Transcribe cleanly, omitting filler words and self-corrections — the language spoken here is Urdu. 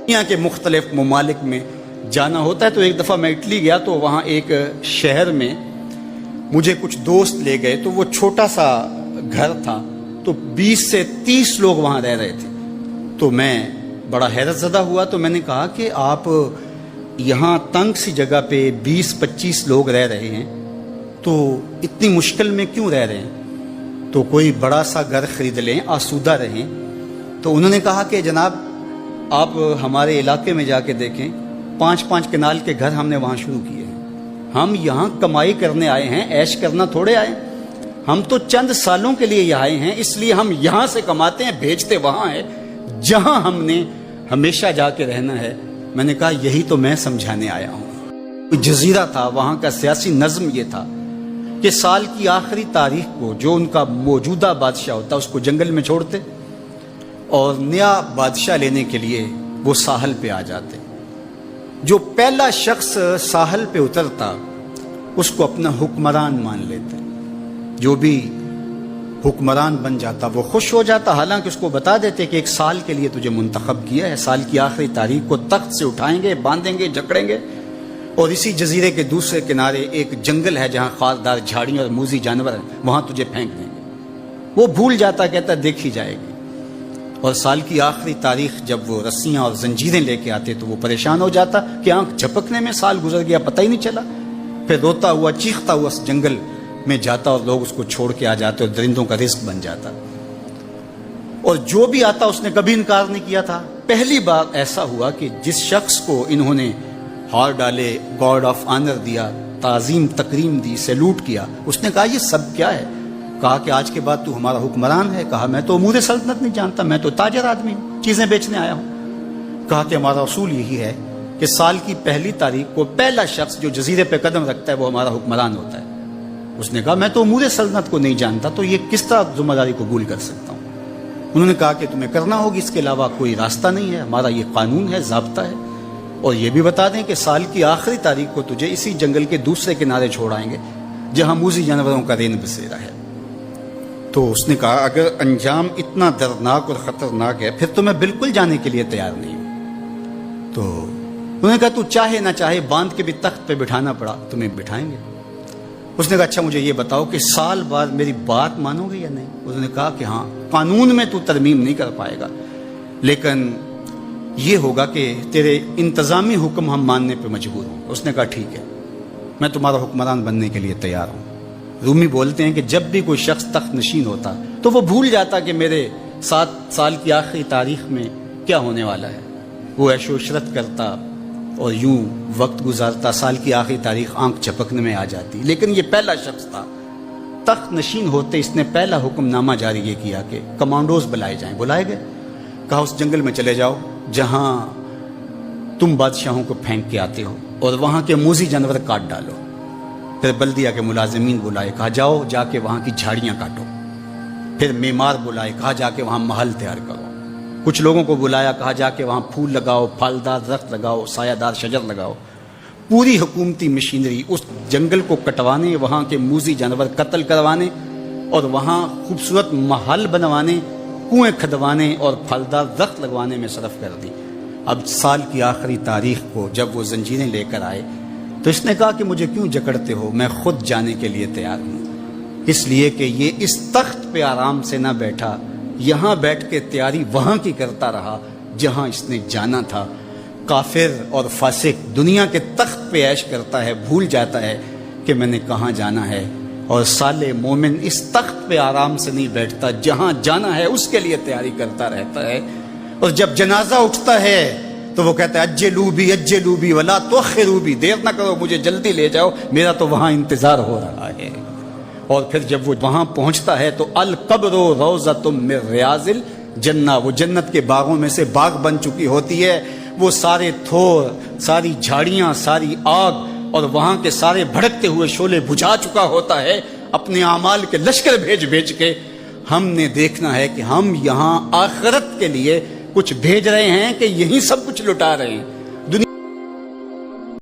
دنیا کے مختلف ممالک میں جانا ہوتا ہے، تو ایک دفعہ میں اٹلی گیا تو وہاں ایک شہر میں مجھے کچھ دوست لے گئے، تو وہ چھوٹا سا گھر تھا، تو 20 سے 30 لوگ وہاں رہ رہے تھے۔ تو میں بڑا حیرت زدہ ہوا، تو میں نے کہا کہ آپ یہاں تنگ سی جگہ پہ 20-25 لوگ رہ رہے ہیں، تو اتنی مشکل میں کیوں رہ رہے ہیں؟ تو کوئی بڑا سا گھر خرید لیں، آسودہ رہیں۔ تو انہوں نے کہا کہ جناب آپ ہمارے علاقے میں جا کے دیکھیں، 5-5 کنال کے گھر ہم نے وہاں شروع کیے ہیں۔ ہم یہاں کمائی کرنے آئے ہیں، عیش کرنا تھوڑے آئے ہیں، ہم تو چند سالوں کے لیے یہاں آئے ہیں، اس لیے ہم یہاں سے کماتے ہیں، بھیجتے وہاں ہے جہاں ہم نے ہمیشہ جا کے رہنا ہے۔ میں نے کہا یہی تو میں سمجھانے آیا ہوں۔ جزیرہ تھا، وہاں کا سیاسی نظم یہ تھا کہ سال کی آخری تاریخ کو جو ان کا موجودہ بادشاہ ہوتا اس کو جنگل میں چھوڑتے اور نیا بادشاہ لینے کے لیے وہ ساحل پہ آ جاتے۔ جو پہلا شخص ساحل پہ اترتا اس کو اپنا حکمران مان لیتے، جو بھی حکمران بن جاتا وہ خوش ہو جاتا، حالانکہ اس کو بتا دیتے کہ 1 سال کے لیے تجھے منتخب کیا ہے، سال کی آخری تاریخ کو تخت سے اٹھائیں گے، باندھیں گے، جکڑیں گے، اور اسی جزیرے کے دوسرے کنارے ایک جنگل ہے جہاں خاردار جھاڑیاں اور موذی جانور ہیں، وہاں تجھے پھینک دیں گے۔ وہ بھول جاتا، کہتا دیکھی جائے گی۔ اور سال کی آخری تاریخ جب وہ رسیاں اور زنجیریں لے کے آتے تو وہ پریشان ہو جاتا کہ آنکھ جھپکنے میں سال گزر گیا، پتہ ہی نہیں چلا۔ پھر روتا ہوا چیختا ہوا اس جنگل میں جاتا اور لوگ اس کو چھوڑ کے آ جاتے اور درندوں کا رزق بن جاتا، اور جو بھی آتا اس نے کبھی انکار نہیں کیا تھا۔ پہلی بار ایسا ہوا کہ جس شخص کو انہوں نے ہار ڈالے، گارڈ آف آنر دیا، تعظیم تکریم دی، سیلوٹ کیا، اس نے کہا یہ سب کیا ہے؟ کہا کہ آج کے بعد تو ہمارا حکمران ہے۔ کہا میں تو امور سلطنت نہیں جانتا، میں تو تاجر آدمی ہوں، چیزیں بیچنے آیا ہوں۔ کہا کہ ہمارا اصول یہی ہے کہ سال کی پہلی تاریخ کو پہلا شخص جو جزیرے پہ قدم رکھتا ہے وہ ہمارا حکمران ہوتا ہے۔ اس نے کہا میں تو امور سلطنت کو نہیں جانتا، تو یہ کس طرح ذمہ داری قبول کر سکتا ہوں؟ انہوں نے کہا کہ تمہیں کرنا ہوگی، اس کے علاوہ کوئی راستہ نہیں ہے، ہمارا یہ قانون ہے، ضابطہ ہے، اور یہ بھی بتا دیں کہ سال کی آخری تاریخ کو تجھے اسی جنگل کے دوسرے کنارے چھوڑائیں گے جہاں موذی جانوروں کا رین بسیرا ہے۔ تو اس نے کہا اگر انجام اتنا دردناک اور خطرناک ہے پھر تو میں بالکل جانے کے لیے تیار نہیں ہوں۔ تو انہوں نے کہا تو چاہے نہ چاہے باندھ کے بھی تخت پہ بٹھانا پڑا تمہیں بٹھائیں گے۔ اس نے کہا اچھا مجھے یہ بتاؤ کہ سال بعد میری بات مانو گے یا نہیں؟ انہوں نے کہا کہ ہاں، قانون میں تو ترمیم نہیں کر پائے گا، لیکن یہ ہوگا کہ تیرے انتظامی حکم ہم ماننے پہ مجبور ہوں۔ اس نے کہا ٹھیک ہے، میں تمہارا حکمران بننے کے لیے تیار ہوں۔ رومی بولتے ہیں کہ جب بھی کوئی شخص تخت نشین ہوتا تو وہ بھول جاتا کہ میرے 7 سال کی آخری تاریخ میں کیا ہونے والا ہے۔ وہ عیش و عشرت کرتا اور یوں وقت گزارتا، سال کی آخری تاریخ آنکھ جھپکنے میں آ جاتی۔ لیکن یہ پہلا شخص تھا، تخت نشین ہوتے اس نے پہلا حکم نامہ جاری یہ کیا کہ کمانڈوز بلائے جائیں۔ بلائے گئے، کہا اس جنگل میں چلے جاؤ جہاں تم بادشاہوں کو پھینک کے آتے ہو اور وہاں کے موذی جانور کاٹ ڈالو۔ پھر بلدیہ کے ملازمین بلائے، کہا جاؤ جا کے وہاں کی جھاڑیاں کاٹو۔ پھر معمار بلائے، کہا جا کے وہاں محل تیار کرو۔ کچھ لوگوں کو بلایا، کہا جا کے وہاں پھول لگاؤ، پھلدار درخت لگاؤ، سایہ دار شجر لگاؤ۔ پوری حکومتی مشینری اس جنگل کو کٹوانے، وہاں کے موذی جانور قتل کروانے اور وہاں خوبصورت محل بنوانے، کنویں کھدوانے اور پھلدار درخت لگوانے میں صرف کر دی۔ اب سال کی آخری تاریخ کو جب وہ زنجیریں لے کر آئے تو اس نے کہا کہ مجھے کیوں جکڑتے ہو، میں خود جانے کے لیے تیار ہوں، اس لیے کہ یہ اس تخت پہ آرام سے نہ بیٹھا، یہاں بیٹھ کے تیاری وہاں کی کرتا رہا جہاں اس نے جانا تھا۔ کافر اور فاسق دنیا کے تخت پہ عیش کرتا ہے، بھول جاتا ہے کہ میں نے کہاں جانا ہے، اور صالح مومن اس تخت پہ آرام سے نہیں بیٹھتا، جہاں جانا ہے اس کے لیے تیاری کرتا رہتا ہے۔ اور جب جنازہ اٹھتا ہے تو وہ کہتا ہے اجلوا بی ولا تؤخروا بی، دیر نہ کرو، مجھے جلدی لے جاؤ، میرا تو وہاں انتظار ہو رہا ہے۔ اور پھر جب وہ وہاں پہنچتا ہے تو القبر روضۃ من ریاض الجنہ، وہ جنت کے باغوں میں سے باغ بن چکی ہوتی ہے۔ وہ سارے تھور، ساری جھاڑیاں، ساری آگ اور وہاں کے سارے بھڑکتے ہوئے شعلے بجھا چکا ہوتا ہے، اپنے اعمال کے لشکر بھیج کے۔ ہم نے دیکھنا ہے کہ ہم یہاں آخرت کے لیے کچھ بھیج رہے ہیں کہ یہی سب کچھ لٹا رہے ہیں۔